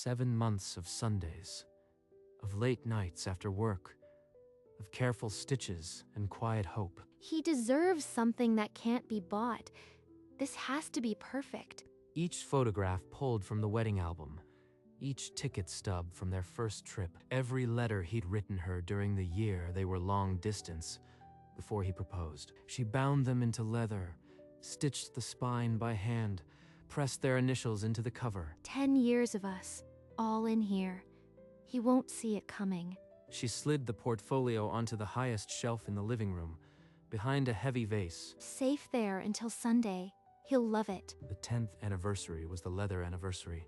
7 months of Sundays, of late nights after work, of careful stitches and quiet hope. He deserves something that can't be bought. This has to be perfect. Each photograph pulled from the wedding album, each ticket stub from their first trip, every letter he'd written her during the year they were long distance before he proposed. She bound them into leather, stitched the spine by hand, pressed their initials into the cover. 10 years of us, all in here. He won't see it coming. She slid the portfolio onto the highest shelf in the living room, behind a heavy vase. Safe there until Sunday. He'll love it. The 10th anniversary was the leather anniversary.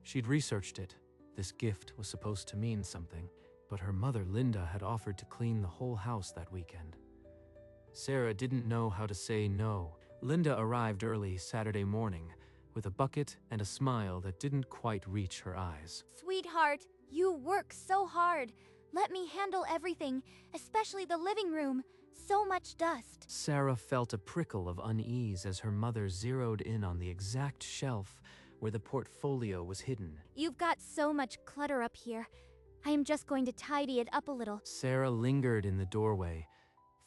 She'd researched it. This gift was supposed to mean something, but her mother, Linda, had offered to clean the whole house that weekend. Sarah didn't know how to say no. Linda arrived early Saturday morning with a bucket and a smile that didn't quite reach her eyes. Sweetheart, you work so hard. Let me handle everything, especially the living room. So much dust. Sarah felt a prickle of unease as her mother zeroed in on the exact shelf where the portfolio was hidden. You've got so much clutter up here. I am just going to tidy it up a little. Sarah lingered in the doorway,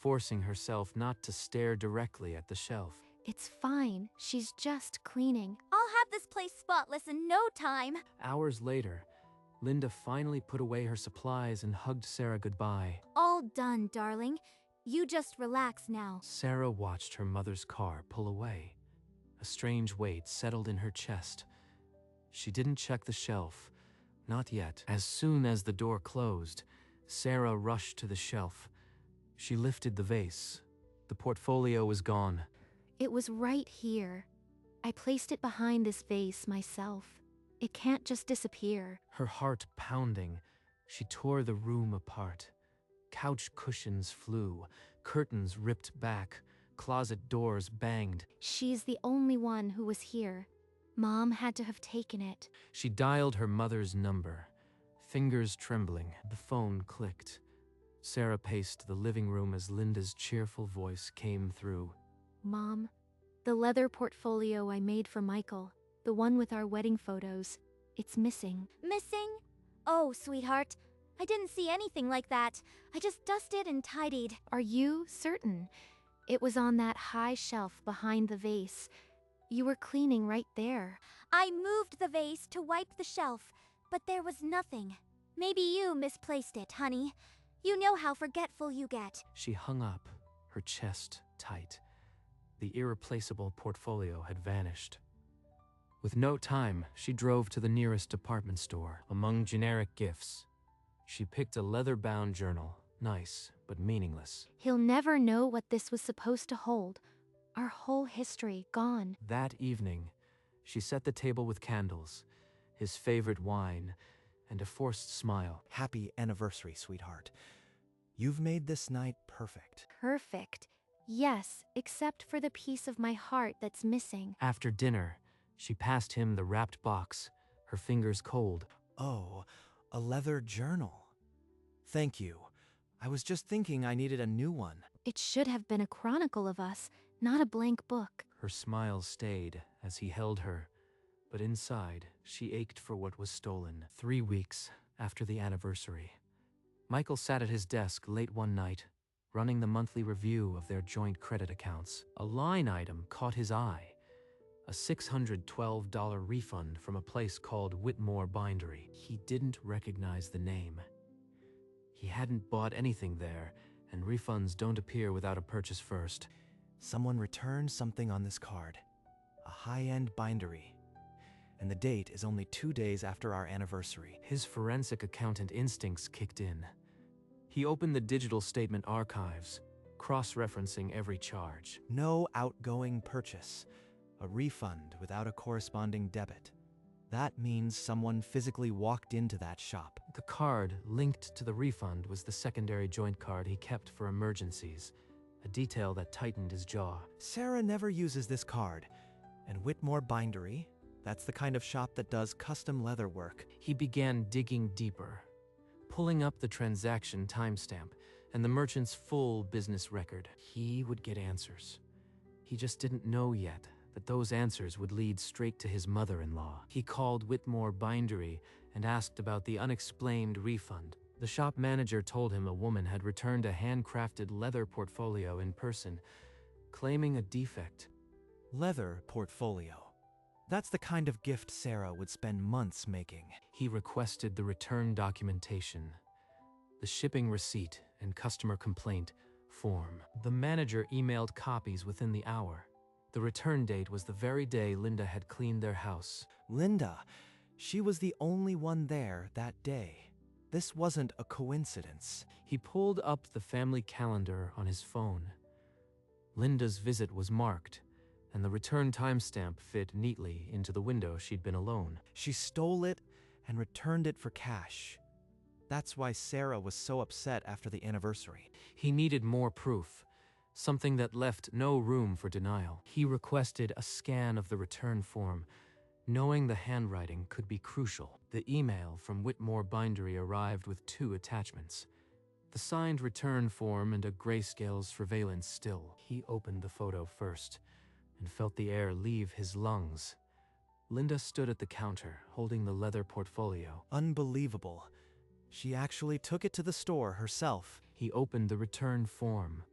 forcing herself not to stare directly at the shelf. It's fine. She's just cleaning. I'll have this place spotless in no time. Hours later, Linda finally put away her supplies and hugged Sarah goodbye. All done, darling. You just relax now. Sarah watched her mother's car pull away. A strange weight settled in her chest. She didn't check the shelf. Not yet. As soon as the door closed, Sarah rushed to the shelf. She lifted the vase. The portfolio was gone. It was right here. I placed it behind this vase myself. It can't just disappear. Her heart pounding, she tore the room apart. Couch cushions flew, curtains ripped back, closet doors banged. She's the only one who was here. Mom had to have taken it. She dialed her mother's number, fingers trembling. The phone clicked. Sarah paced the living room as Linda's cheerful voice came through. Mom, the leather portfolio I made for Michael, the one with our wedding photos, it's missing. Missing? Oh, sweetheart. I didn't see anything like that. I just dusted and tidied. Are you certain? It was on that high shelf behind the vase. You were cleaning right there. I moved the vase to wipe the shelf, but there was nothing. Maybe you misplaced it, honey. You know how forgetful you get. She hung up, her chest tight. The irreplaceable portfolio had vanished. With no time, she drove to the nearest department store. Among generic gifts, she picked a leather-bound journal, nice but meaningless. He'll never know what this was supposed to hold. Our whole history gone. That evening, she set the table with candles, his favorite wine, and a forced smile. Happy anniversary, sweetheart. You've made this night perfect. Perfect. Yes, except for the piece of my heart that's missing. After dinner, she passed him the wrapped box, her fingers cold. Oh, a leather journal. Thank you. I was just thinking I needed a new one. It should have been a chronicle of us, not a blank book. Her smile stayed as he held her, but inside, she ached for what was stolen. 3 weeks after the anniversary, Michael sat at his desk late one night, running the monthly review of their joint credit accounts. A line item caught his eye. A $612 refund from a place called Whitmore Bindery. He didn't recognize the name. He hadn't bought anything there, and refunds don't appear without a purchase first. Someone returned something on this card. A high-end bindery. And the date is only 2 days after our anniversary. His forensic accountant instincts kicked in. He opened the digital statement archives, cross-referencing every charge. No outgoing purchase. A refund without a corresponding debit. That means someone physically walked into that shop. The card linked to the refund was the secondary joint card he kept for emergencies, a detail that tightened his jaw. Sarah never uses this card. And Whitmore Bindery, that's the kind of shop that does custom leather work. He began digging deeper, pulling up the transaction timestamp and the merchant's full business record. He would get answers. He just didn't know yet that those answers would lead straight to his mother-in-law. He called Whitmore Bindery and asked about the unexplained refund. The shop manager told him a woman had returned a handcrafted leather portfolio in person, claiming a defect. Leather portfolio. That's the kind of gift Sarah would spend months making. He requested the return documentation, the shipping receipt, and customer complaint form. The manager emailed copies within the hour. The return date was the very day Linda had cleaned their house. Linda, she was the only one there that day. This wasn't a coincidence. He pulled up the family calendar on his phone. Linda's visit was marked, and the return timestamp fit neatly into the window she'd been alone. She stole it and returned it for cash. That's why Sarah was so upset after the anniversary. He needed more proof, something that left no room for denial. He requested a scan of the return form, knowing the handwriting could be crucial. The email from Whitmore Bindery arrived with 2 attachments: the signed return form and a grayscale surveillance still. He opened the photo first and felt the air leave his lungs. Linda stood at the counter, holding the leather portfolio. Unbelievable. She actually took it to the store herself. He opened the return form.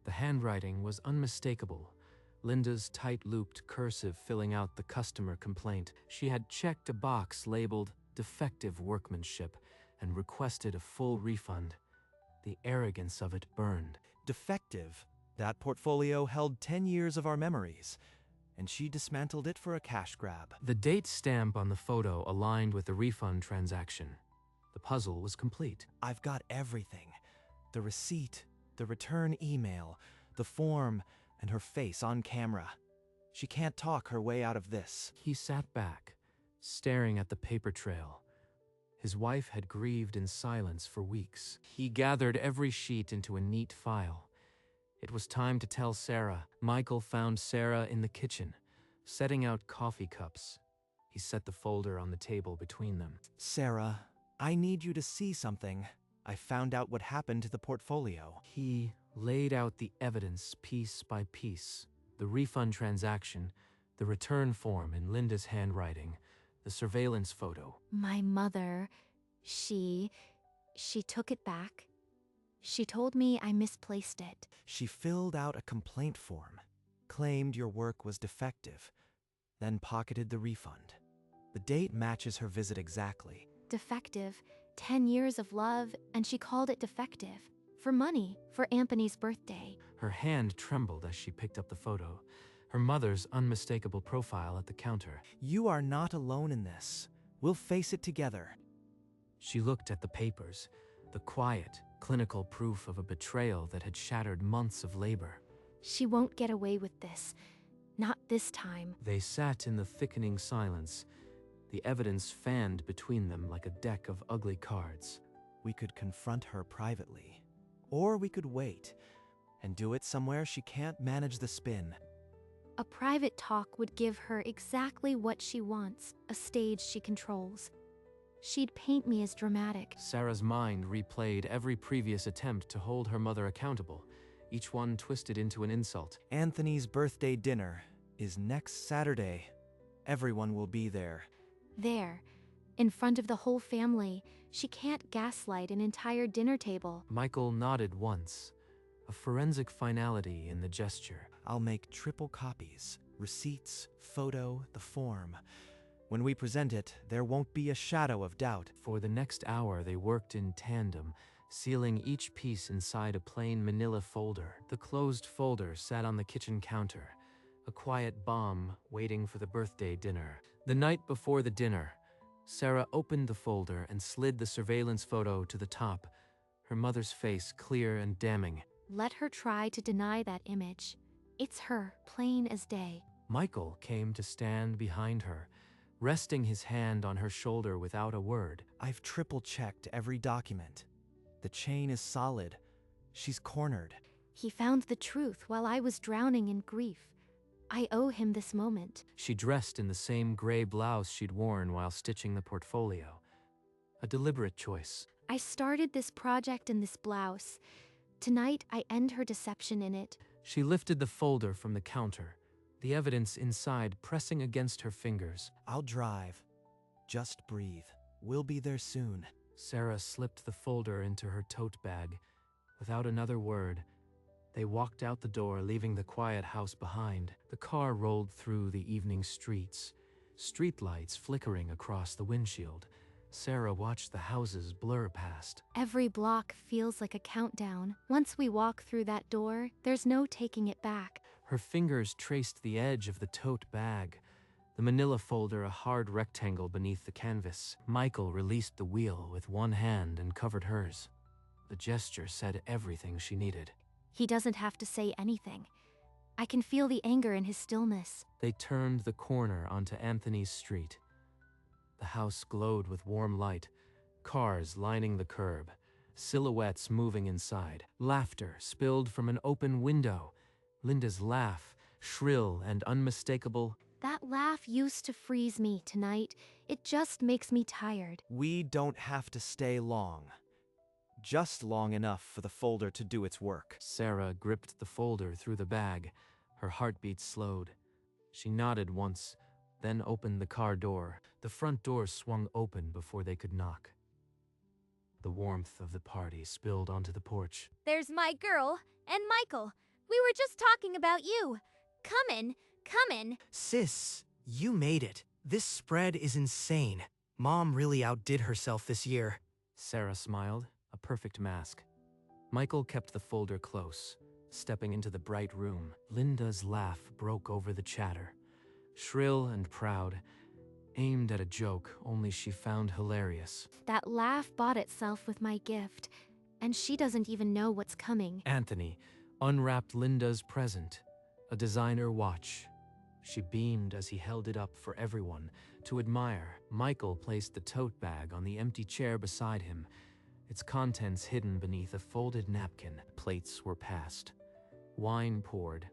The handwriting was unmistakable, Linda's tight-looped cursive filling out the customer complaint. She had checked a box labeled defective workmanship and requested a full refund. The arrogance of it burned. Defective? That portfolio held 10 years of our memories, and she dismantled it for a cash grab. The date stamp on the photo aligned with the refund transaction. The puzzle was complete. I've got everything. The receipt, the return email, the form, and her face on camera. She can't talk her way out of this. He sat back, staring at the paper trail. His wife had grieved in silence for weeks. He gathered every sheet into a neat file. It was time to tell Sarah. Michael found Sarah in the kitchen, setting out coffee cups. He set the folder on the table between them. Sarah, I need you to see something. I found out what happened to the portfolio. He laid out the evidence piece by piece. The refund transaction, the return form in Linda's handwriting, the surveillance photo. My mother, she took it back. She told me I misplaced it. She filled out a complaint form, claimed your work was defective, then pocketed the refund. The date matches her visit exactly. Defective, 10 years of love, and she called it defective. For money, for Anthony's birthday. Her hand trembled as she picked up the photo, her mother's unmistakable profile at the counter. You are not alone in this. We'll face it together. She looked at the papers, the quiet, clinical proof of a betrayal that had shattered months of labor. She won't get away with this. Not this time. They sat in the thickening silence, the evidence fanned between them like a deck of ugly cards. We could confront her privately, or we could wait and do it somewhere she can't manage the spin. A private talk would give her exactly what she wants, a stage she controls. She'd paint me as dramatic. Sarah's mind replayed every previous attempt to hold her mother accountable, each one twisted into an insult. Anthony's birthday dinner is next Saturday. Everyone will be there. There, in front of the whole family, she can't gaslight an entire dinner table. Michael nodded once, a forensic finality in the gesture. I'll make triple copies, receipts, photo, the form. When we present it, there won't be a shadow of doubt. For the next hour, they worked in tandem, sealing each piece inside a plain manila folder. The closed folder sat on the kitchen counter, a quiet bomb waiting for the birthday dinner. The night before the dinner, Sarah opened the folder and slid the surveillance photo to the top, her mother's face clear and damning. Let her try to deny that image. It's her, plain as day. Michael came to stand behind her, resting his hand on her shoulder without a word. I've triple-checked every document. The chain is solid. She's cornered. He found the truth while I was drowning in grief. I owe him this moment. She dressed in the same gray blouse she'd worn while stitching the portfolio. A deliberate choice. I started this project in this blouse. Tonight, I end her deception in it. She lifted the folder from the counter, the evidence inside pressing against her fingers. I'll drive. Just breathe. We'll be there soon. Sarah slipped the folder into her tote bag. Without another word, they walked out the door, leaving the quiet house behind. The car rolled through the evening streets, streetlights flickering across the windshield. Sarah watched the houses blur past. Every block feels like a countdown. Once we walk through that door, there's no taking it back. Her fingers traced the edge of the tote bag, the manila folder a hard rectangle beneath the canvas. Michael released the wheel with one hand and covered hers. The gesture said everything she needed. He doesn't have to say anything. I can feel the anger in his stillness. They turned the corner onto Anthony's street. The house glowed with warm light, cars lining the curb, silhouettes moving inside. Laughter spilled from an open window. Linda's laugh, shrill and unmistakable. That laugh used to freeze me tonight. It just makes me tired. We don't have to stay long. Just long enough for the folder to do its work. Sarah gripped the folder through the bag. Her heartbeat slowed. She nodded once, then opened the car door. The front door swung open before they could knock. The warmth of the party spilled onto the porch. There's my girl and Michael. We were just talking about you. Come in, come in. Sis, you made it. This spread is insane. Mom really outdid herself this year. Sarah smiled, a perfect mask. Michael kept the folder close, stepping into the bright room. Linda's laugh broke over the chatter, shrill and proud, aimed at a joke only she found hilarious. That laugh bought itself with my gift, and she doesn't even know what's coming. Anthony unwrapped Linda's present, a designer watch. She beamed as he held it up for everyone to admire. Michael placed the tote bag on the empty chair beside him, its contents hidden beneath a folded napkin. Plates were passed. Wine poured.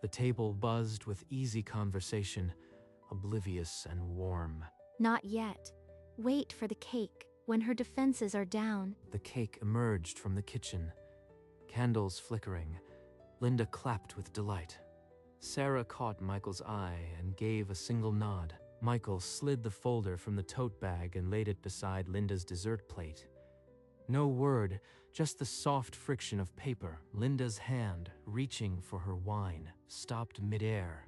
The table buzzed with easy conversation, oblivious and warm. Not yet. Wait for the cake. When her defenses are down. The cake emerged from the kitchen, candles flickering. Linda clapped with delight. Sarah caught Michael's eye and gave a single nod. Michael slid the folder from the tote bag and laid it beside Linda's dessert plate. No word, just the soft friction of paper. Linda's hand, reaching for her wine, stopped midair.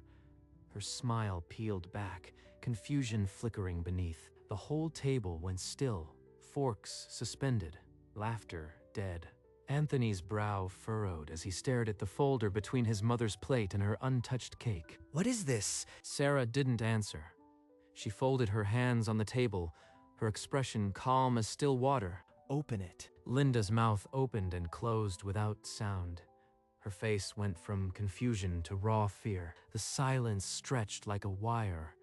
Her smile peeled back, confusion flickering beneath. The whole table went still, forks suspended, laughter dead. Anthony's brow furrowed as he stared at the folder between his mother's plate and her untouched cake. What is this? Sarah didn't answer. She folded her hands on the table, her expression calm as still water. Open it. Linda's mouth opened and closed without sound. Her face went from confusion to raw fear. The silence stretched like a wire,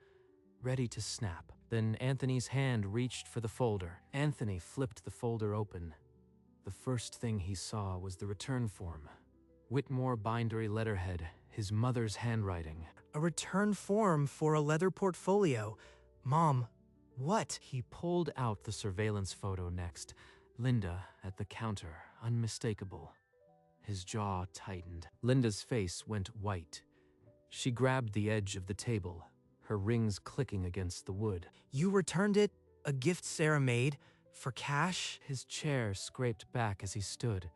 ready to snap. Then Anthony's hand reached for the folder. Anthony flipped the folder open. The first thing he saw was the return form. Whitmore bindery letterhead, his mother's handwriting. A return form for a leather portfolio. Mom, what? He pulled out the surveillance photo next. Linda at the counter, unmistakable. His jaw tightened. Linda's face went white. She grabbed the edge of the table, her rings clicking against the wood. You returned it? A gift Sarah made? For cash? His chair scraped back as he stood.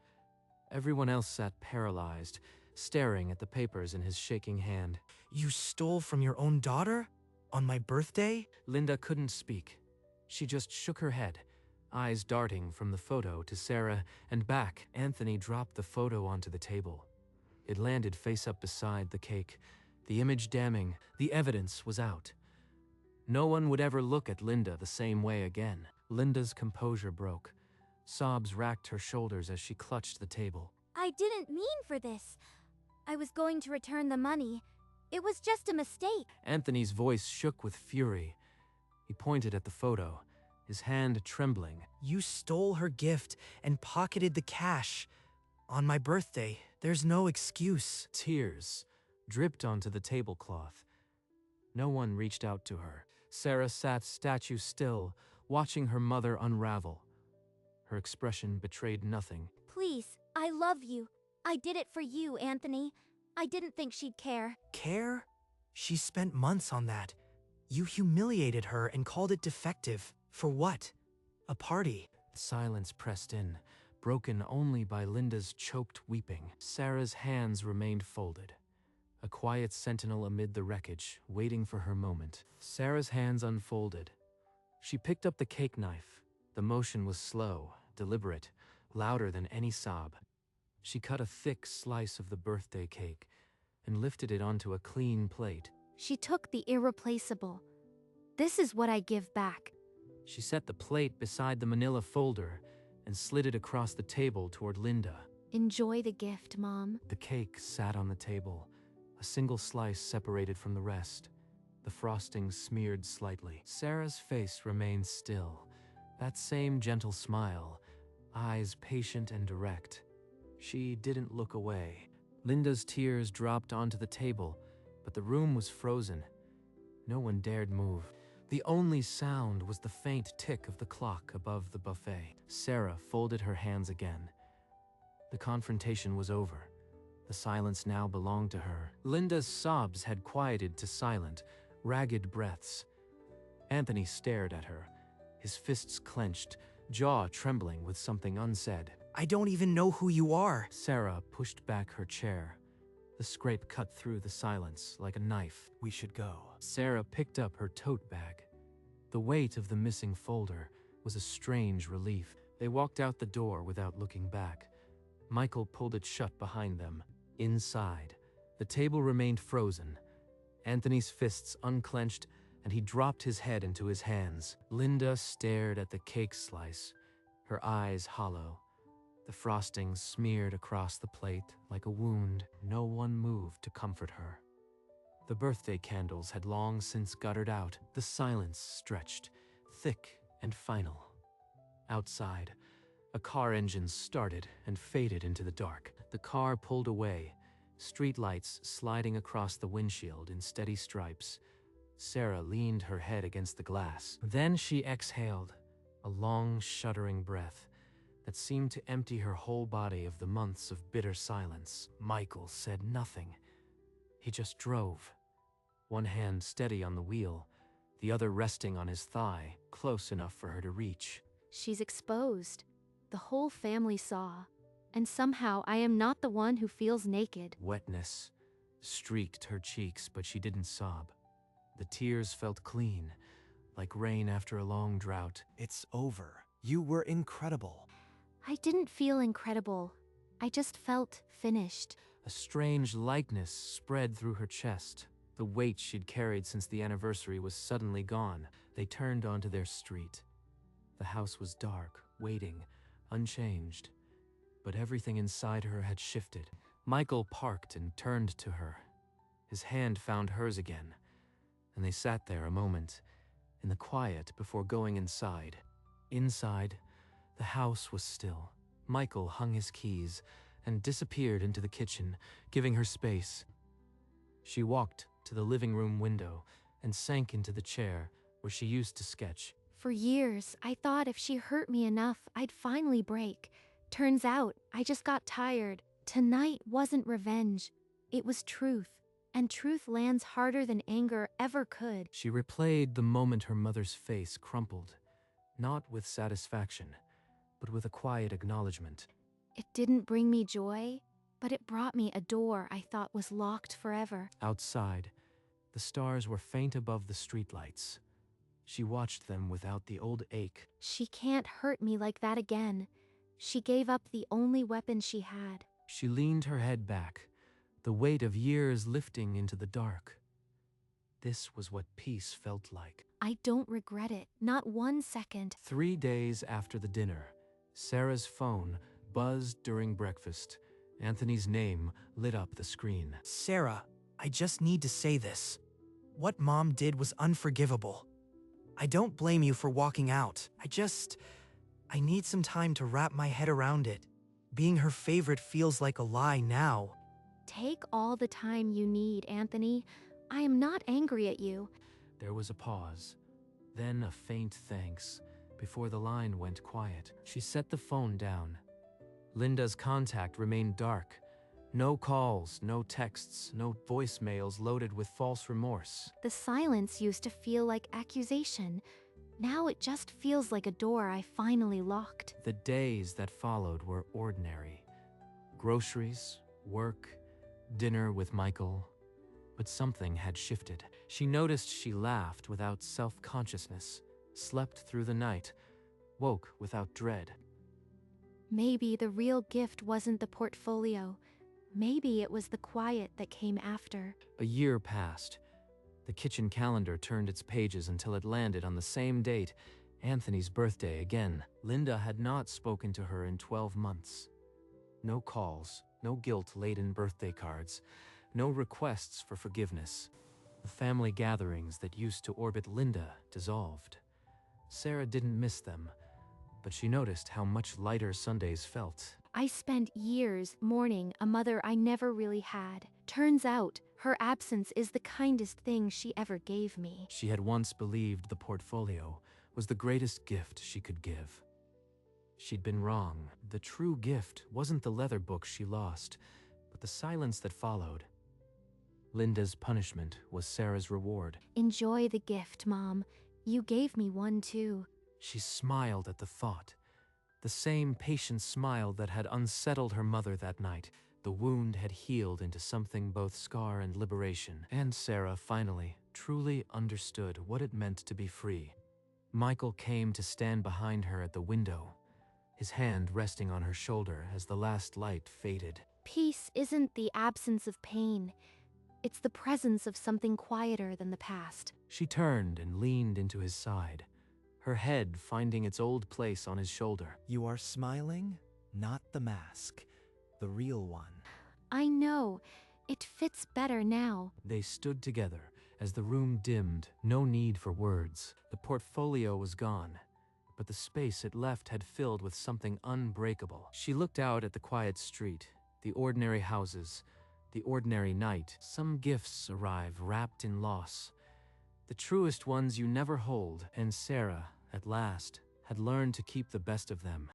Everyone else sat paralyzed, staring at the papers in his shaking hand. You stole from your own daughter? On my birthday? Linda couldn't speak. She just shook her head, eyes darting from the photo to Sarah and back. Anthony dropped the photo onto the table. It landed face up beside the cake, the image damning. The evidence was out. No one would ever look at Linda the same way again. Linda's composure broke. Sobs racked her shoulders as she clutched the table. I didn't mean for this. I was going to return the money. It was just a mistake. Anthony's voice shook with fury. He pointed at the photo, his hand trembling. You stole her gift and pocketed the cash. On my birthday, there's no excuse. Tears dripped onto the tablecloth. No one reached out to her. Sarah sat statue still, watching her mother unravel. Her expression betrayed nothing. Please, I love you. I did it for you, Anthony. I didn't think she'd care. Care? She spent months on that. You humiliated her and called it defective. For what? A party? Silence pressed in, broken only by Linda's choked weeping. Sarah's hands remained folded, a quiet sentinel amid the wreckage, waiting for her moment. Sarah's hands unfolded. She picked up the cake knife. The motion was slow, deliberate, louder than any sob. She cut a thick slice of the birthday cake and lifted it onto a clean plate. She took the irreplaceable. This is what I give back. She set the plate beside the manila folder and slid it across the table toward Linda. Enjoy the gift, Mom. The cake sat on the table, a single slice separated from the rest, the frosting smeared slightly. Sarah's face remained still, that same gentle smile, eyes patient and direct. She didn't look away. Linda's tears dropped onto the table, but the room was frozen. No one dared move. The only sound was the faint tick of the clock above the buffet. Sarah folded her hands again. The confrontation was over. The silence now belonged to her. Linda's sobs had quieted to silent, ragged breaths. Anthony stared at her, his fists clenched, jaw trembling with something unsaid. I don't even know who you are. Sarah pushed back her chair. The scrape cut through the silence like a knife. We should go. Sarah picked up her tote bag. The weight of the missing folder was a strange relief. They walked out the door without looking back. Michael pulled it shut behind them. Inside, the table remained frozen. Anthony's fists unclenched, and he dropped his head into his hands. Linda stared at the cake slice, her eyes hollow. The frosting smeared across the plate like a wound. No one moved to comfort her. The birthday candles had long since guttered out. The silence stretched, thick and final. Outside, a car engine started and faded into the dark. The car pulled away, streetlights sliding across the windshield in steady stripes. Sarah leaned her head against the glass. Then she exhaled, a long, shuddering breath that seemed to empty her whole body of the months of bitter silence. Michael said nothing. He just drove, one hand steady on the wheel, the other resting on his thigh, close enough for her to reach. She's exposed. The whole family saw. And somehow I am not the one who feels naked. Wetness streaked her cheeks, but she didn't sob. The tears felt clean, like rain after a long drought. It's over. You were incredible. I didn't feel incredible. I just felt finished. A strange lightness spread through her chest. The weight she'd carried since the anniversary was suddenly gone. They turned onto their street. The house was dark, waiting, unchanged. But everything inside her had shifted. Michael parked and turned to her. His hand found hers again, and they sat there a moment, in the quiet before going inside. Inside, the house was still. Michael hung his keys and disappeared into the kitchen, giving her space. She walked to the living room window and sank into the chair where she used to sketch. For years, I thought if she hurt me enough, I'd finally break. Turns out, I just got tired. Tonight wasn't revenge. It was truth. And truth lands harder than anger ever could. She replayed the moment her mother's face crumpled, not with satisfaction, but with a quiet acknowledgement. It didn't bring me joy, but it brought me a door I thought was locked forever. Outside, the stars were faint above the streetlights. She watched them without the old ache. She can't hurt me like that again. She gave up the only weapon she had. She leaned her head back, the weight of years lifting into the dark. This was what peace felt like. I don't regret it, not 1 second. 3 days after the dinner, Sarah's phone buzzed during breakfast. Anthony's name lit up the screen. Sarah, I just need to say this. What Mom did was unforgivable. I don't blame you for walking out. I need some time to wrap my head around it. Being her favorite feels like a lie now. Take all the time you need, Anthony. I am not angry at you. There was a pause, then a faint thanks, before the line went quiet. She set the phone down. Linda's contact remained dark. No calls, no texts, no voicemails loaded with false remorse. The silence used to feel like accusation. Now it just feels like a door I finally locked. The days that followed were ordinary. Groceries, work, dinner with Michael. But something had shifted. She noticed she laughed without self-consciousness, slept through the night, woke without dread. Maybe the real gift wasn't the portfolio. Maybe it was the quiet that came after. A year passed. The kitchen calendar turned its pages until it landed on the same date, Anthony's birthday again. Linda had not spoken to her in 12 months. No calls, no guilt-laden birthday cards, no requests for forgiveness. The family gatherings that used to orbit Linda dissolved. Sarah didn't miss them, but she noticed how much lighter Sundays felt. I spent years mourning a mother I never really had. Turns out, her absence is the kindest thing she ever gave me. She had once believed the portfolio was the greatest gift she could give. She'd been wrong. The true gift wasn't the leather book she lost, but the silence that followed. Linda's punishment was Sarah's reward. Enjoy the gift, Mom. You gave me one too. She smiled at the thought. The same patient smile that had unsettled her mother that night. The wound had healed into something both scar and liberation. And Sarah finally, truly understood what it meant to be free. Michael came to stand behind her at the window, his hand resting on her shoulder as the last light faded. Peace isn't the absence of pain. It's the presence of something quieter than the past. She turned and leaned into his side, her head finding its old place on his shoulder. You are smiling, not the mask, the real one. I know. It fits better now. They stood together as the room dimmed, no need for words. The portfolio was gone, but the space it left had filled with something unbreakable. She looked out at the quiet street, the ordinary houses, the ordinary night. Some gifts arrive wrapped in loss, the truest ones you never hold, and Sarah, at last, had learned to keep the best of them.